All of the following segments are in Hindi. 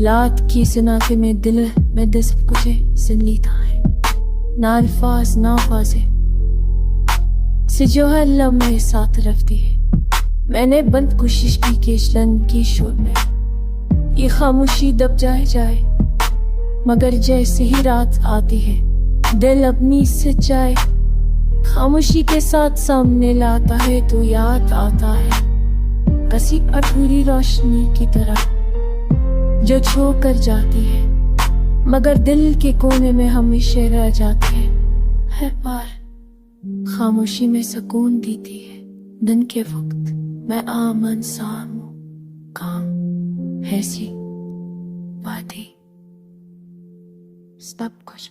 लात की सनाते में दिल में दस कुछ सुन लेता है, ना अल्फाज ना फाजे से जो है लब मेरे साथ रखती है। मैंने बंद कोशिश की केशलन की शोर में ये खामोशी दब जाए मगर जैसे ही रात आती है दिल अपनी सच्चाई खामोशी के साथ सामने लाता है तो याद आता है कसी अधूरी रोशनी की तरह जो छो कर जाती है मगर दिल के कोने में हमेशा रह जाती है। हर बार खामोशी में सुकून देती है। दिन के वक्त मैं आम इंसान हूँ, काम ऐसी बातें सब कुछ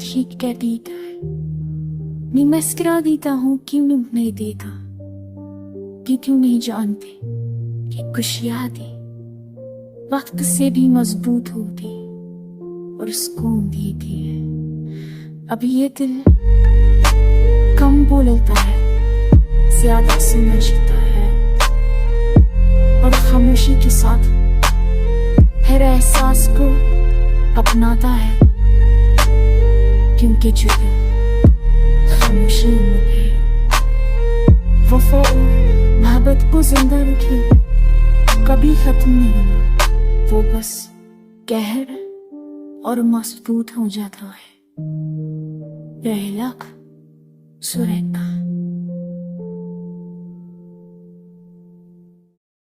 ठीक कर देता है। मैं मस्करा देता हूँ क्यों नहीं देता कि क्यों नहीं जानते कि कुछ यादें वक्त से भी मजबूत होती और सुकून देती है। अब ये दिल कम बोलता है, ज्यादा समझता है और खामोशी के साथ हर एहसास को अपनाता है क्योंकि जो खामोशी में है वफा मोहब्बत को जिंदा रखे कभी खत्म नहीं होना, वो बस गहर और मजबूत हो जाता है। पहला सुरेखा।